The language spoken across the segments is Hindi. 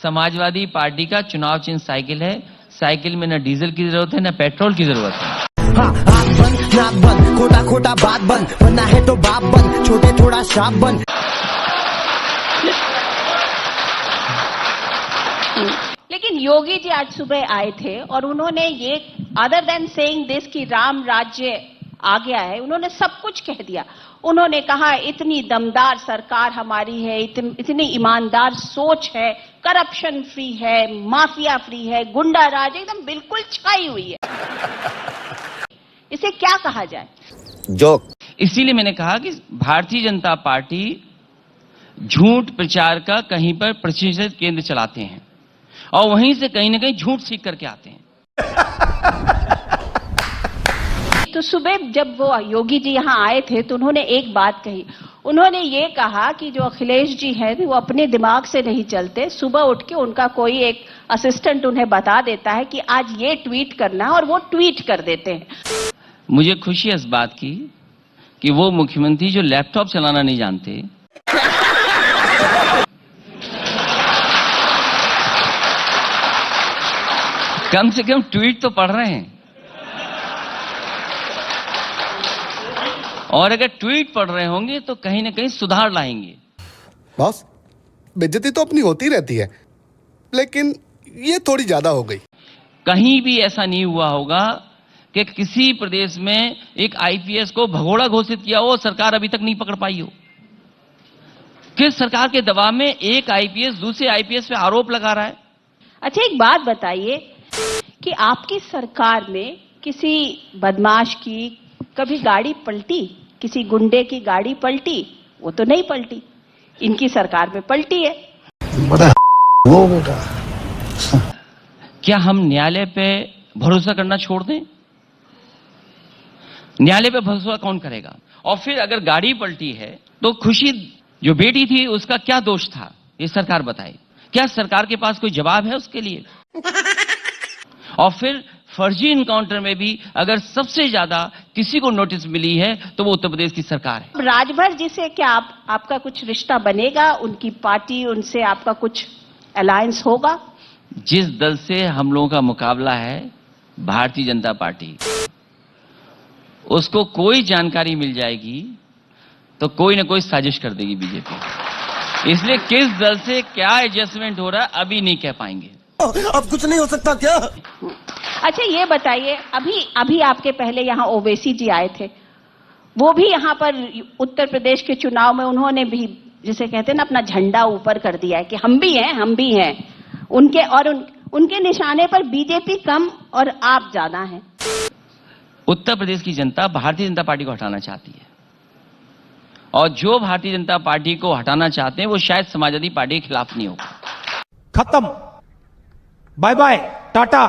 समाजवादी पार्टी का चुनाव चिन्ह साइकिल है। साइकिल में न डीजल की जरूरत है न पेट्रोल की जरूरत है। हाँ, आँख बंद नाक बंद खोटा खोटा बात बंद बनना है तो बाप बंद छोटे थोड़ा श्राप बंद। लेकिन योगी जी आज सुबह आए थे और उन्होंने ये अदर देन सेइंग दिस कि राम राज्य आ गया है, उन्होंने सब कुछ कह दिया। उन्होंने कहा इतनी दमदार सरकार हमारी है, इतनी ईमानदार सोच है, करप्शन फ्री है, माफिया फ्री है, गुंडा राज एकदम बिल्कुल छाई हुई है। इसे क्या कहा जाए? जोक। इसीलिए मैंने कहा कि भारतीय जनता पार्टी झूठ प्रचार का कहीं पर प्रतिशत केंद्र चलाते हैं और वहीं से कहीं ना कहीं झूठ सीख करके आते हैं। तो सुबह जब वो योगी जी यहाँ आए थे तो उन्होंने एक बात कही। उन्होंने ये कहा कि जो अखिलेश जी हैं वो अपने दिमाग से नहीं चलते, सुबह उठ के उनका कोई एक असिस्टेंट उन्हें बता देता है कि आज ये ट्वीट करना है और वो ट्वीट कर देते हैं। मुझे खुशी है इस बात की कि वो मुख्यमंत्री जो लैपटॉप चलाना नहीं जानते, कम से कम ट्वीट तो पढ़ रहे हैं। और अगर ट्वीट पढ़ रहे होंगे तो कहीं ना कहीं सुधार लाएंगे। बॉस, बेइज्जती तो अपनी होती रहती है, लेकिन ये थोड़ी ज्यादा हो गई। कहीं भी ऐसा नहीं हुआ होगा कि किसी प्रदेश में एक आईपीएस को भगोड़ा घोषित किया हो, सरकार अभी तक नहीं पकड़ पाई हो। किस सरकार के दबाव में एक आईपीएस दूसरे आईपीएस पे आरोप लगा रहा है? अच्छा, एक बात बताइए कि आपकी सरकार में किसी बदमाश की कभी गाड़ी पलटी, किसी गुंडे की गाड़ी पलटी? वो तो नहीं पलटी, इनकी सरकार में पलटी है। बड़ा वो बेटा। क्या हम न्यायालय पे भरोसा करना छोड़ दें? न्यायालय पे भरोसा कौन करेगा? और फिर अगर गाड़ी पलटी है तो खुशी जो बेटी थी उसका क्या दोष था, ये सरकार बताए। क्या सरकार के पास कोई जवाब है उसके लिए? और फिर फर्जी इनकाउंटर में भी अगर सबसे ज्यादा किसी को नोटिस मिली है तो वो उत्तर प्रदेश की सरकार है। राजभर जी से क्या आपका कुछ रिश्ता बनेगा? उनकी पार्टी, उनसे आपका कुछ अलायंस होगा? जिस दल से हम लोगों का मुकाबला है, भारतीय जनता पार्टी, उसको कोई जानकारी मिल जाएगी तो कोई ना कोई साजिश कर देगी बीजेपी। इसलिए किस दल से क्या एडजस्टमेंट हो रहा है अभी नहीं कह पाएंगे। अब कुछ नहीं हो सकता क्या? अच्छा, ये बताइए, अभी आपके पहले यहाँ ओवैसी जी आए थे, वो भी यहाँ पर उत्तर प्रदेश के चुनाव में उन्होंने भी, जिसे कहते हैं ना, अपना झंडा ऊपर कर दिया है कि हम भी हैं। उनके निशाने पर बीजेपी कम और आप ज्यादा हैं। उत्तर प्रदेश की जनता भारतीय जनता पार्टी को हटाना चाहती है और जो भारतीय जनता पार्टी को हटाना चाहते हैं वो शायद समाजवादी पार्टी के खिलाफ नहीं होगा। खत्म, बाय बाय, टाटा।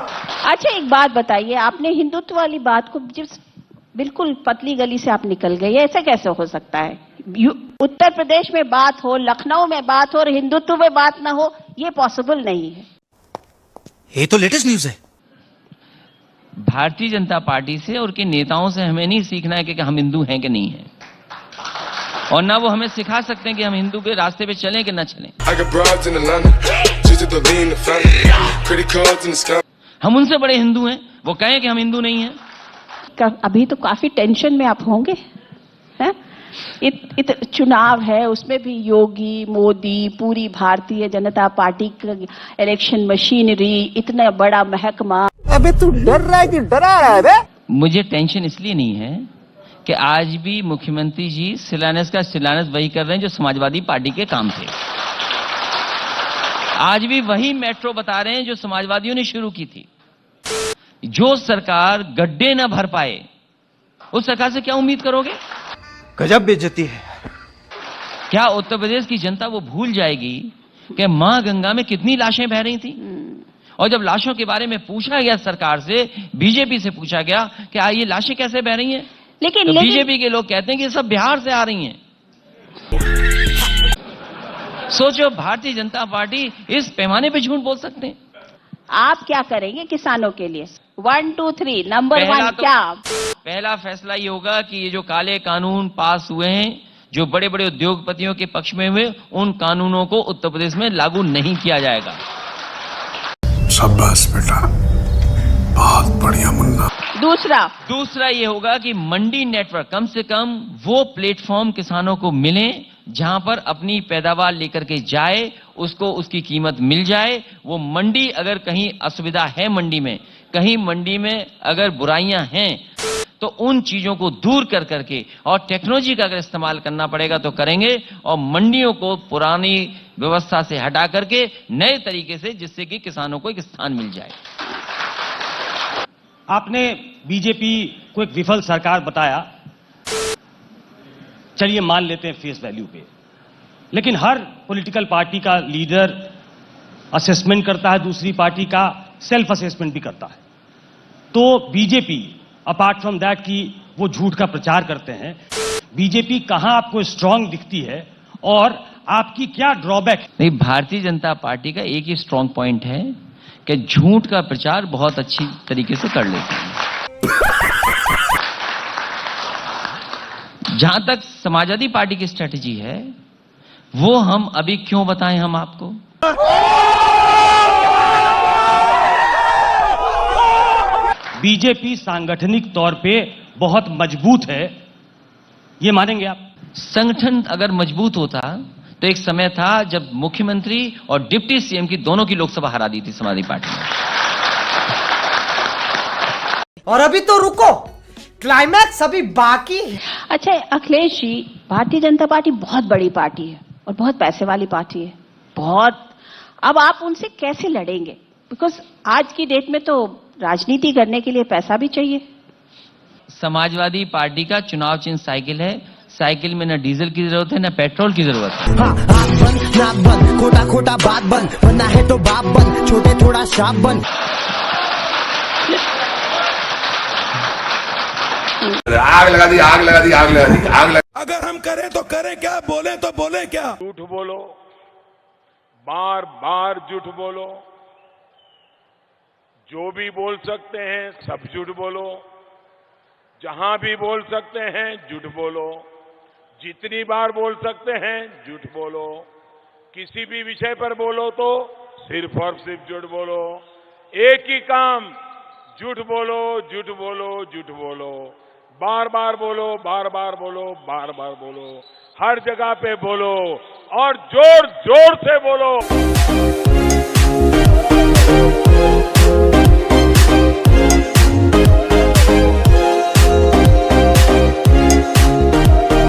अच्छा, एक बात बताइए, आपने हिंदुत्व वाली बात को जिस बिल्कुल पतली गली से आप निकल गए, ऐसा कैसे हो सकता है? उत्तर प्रदेश में बात हो, लखनऊ में बात हो और हिंदुत्व में बात ना हो, ये पॉसिबल नहीं है। ये तो लेटेस्ट न्यूज है। भारतीय जनता पार्टी से और उनके नेताओं से हमें नहीं सीखना है कि हम हिंदू हैं कि नहीं हैं, और ना वो हमें सिखा सकते हैं कि हम हिंदू के रास्ते पे चलें कि ना चलें। हम उनसे बड़े हिंदू हैं, वो कहें कि हम हिंदू नहीं हैं। अभी तो काफी टेंशन में आप होंगे, हैं? चुनाव है, उसमें भी योगी, मोदी, पूरी भारतीय जनता पार्टी का इलेक्शन मशीनरी, इतना बड़ा महकमा। अबे तू डर रहा है कि डरा रहा है बे? मुझे टेंशन इसलिए नहीं है कि आज भी मुख्यमंत्री जी शिलान्यास का शिलान्यास वही कर रहे हैं जो समाजवादी पार्टी के काम थे। आज भी वही मेट्रो बता रहे हैं जो समाजवादियों ने शुरू की थी। जो सरकार गड्ढे न भर पाए उस सरकार से क्या उम्मीद करोगे? गजब बेइज्जती है। क्या उत्तर प्रदेश की जनता वो भूल जाएगी कि मां गंगा में कितनी लाशें बह रही थी? और जब लाशों के बारे में पूछा गया सरकार से, बीजेपी से पूछा गया कि ये लाशें कैसे बह रही हैं, लेकिन बीजेपी के लोग कहते हैं कि सब बिहार से आ रही हैं। सोचो, भारतीय जनता पार्टी इस पैमाने पे झूठ बोल सकते हैं? आप क्या करेंगे किसानों के लिए? 1 2 3 नंबर 1 क्या? पहला फैसला ये होगा कि ये जो काले कानून पास हुए हैं, जो बड़े बड़े उद्योगपतियों के पक्ष में हुए, उन कानूनों को उत्तर प्रदेश में लागू नहीं किया जाएगा। शाबाश बेटा, बहुत बढ़िया मुन्ना। दूसरा ये होगा कि मंडी नेटवर्क, कम से कम वो प्लेटफॉर्म किसानों को मिले जहां पर अपनी पैदावार लेकर के जाए, उसको उसकी कीमत मिल जाए। वो मंडी, अगर कहीं असुविधा है मंडी में, कहीं मंडी में अगर बुराइयां हैं, तो उन चीजों को दूर कर करके और टेक्नोलॉजी का अगर इस्तेमाल करना पड़ेगा तो करेंगे, और मंडियों को पुरानी व्यवस्था से हटा करके नए तरीके से, जिससे कि किसानों को एक स्थान मिल जाए। आपने बीजेपी को एक विफल सरकार बताया, चलिए मान लेते हैं फेस वैल्यू पे, लेकिन हर पॉलिटिकल पार्टी का लीडर असेसमेंट करता है, दूसरी पार्टी का सेल्फ असेसमेंट भी करता है। तो बीजेपी अपार्ट फ्रॉम दैट कि वो झूठ का प्रचार करते हैं, बीजेपी कहां आपको स्ट्रांग दिखती है और आपकी क्या ड्रॉबैक? नहीं, भारतीय जनता पार्टी का एक ही स्ट्रांग पॉइंट है कि झूठ का प्रचार बहुत अच्छी तरीके से कर लेते हैं। जहां तक समाजवादी पार्टी की स्ट्रेटजी है, वो हम अभी क्यों बताएं हम आपको। बीजेपी सांगठनिक तौर पे बहुत मजबूत है, ये मानेंगे आप? संगठन अगर मजबूत होता तो एक समय था जब मुख्यमंत्री और डिप्टी सीएम की दोनों की लोकसभा हरा दी थी समाजवादी पार्टी ने। और अभी तो रुको, क्लाइमैक्स अभी बाकी है। अच्छा अखिलेश जी, भारतीय जनता पार्टी बहुत बड़ी पार्टी है और बहुत पैसे वाली पार्टी है, बहुत। अब आप उनसे कैसे लड़ेंगे? बिकॉज आज की डेट में तो राजनीति करने के लिए पैसा भी चाहिए। समाजवादी पार्टी का चुनाव चिन्ह साइकिल है। साइकिल में न डीजल की जरूरत है, न पेट्रोल की जरूरत है। हाँ, आँख बंद, नाक बंद, खोटा खोटा बात बंद, बनना है तो बाप बंद, छोटे थोड़ा शाप बंद। आग लगा दी, आग लगा दी, आग लगा दी, आग लगा। अगर हम करें तो करें क्या, बोले तो बोले क्या? झूठ बोलो, बार बार झूठ बोलो, जो भी बोल सकते हैं सब झूठ बोलो, जहां भी बोल सकते हैं झूठ बोलो, जितनी बार बोल सकते हैं झूठ बोलो, किसी भी विषय पर बोलो तो सिर्फ और सिर्फ झूठ बोलो। एक ही काम, झूठ बोलो, झूठ बोलो, झूठ बोलो, बार बार बोलो, बार बार बोलो, बार बार बोलो, हर जगह पे बोलो और जोर जोर से बोलो।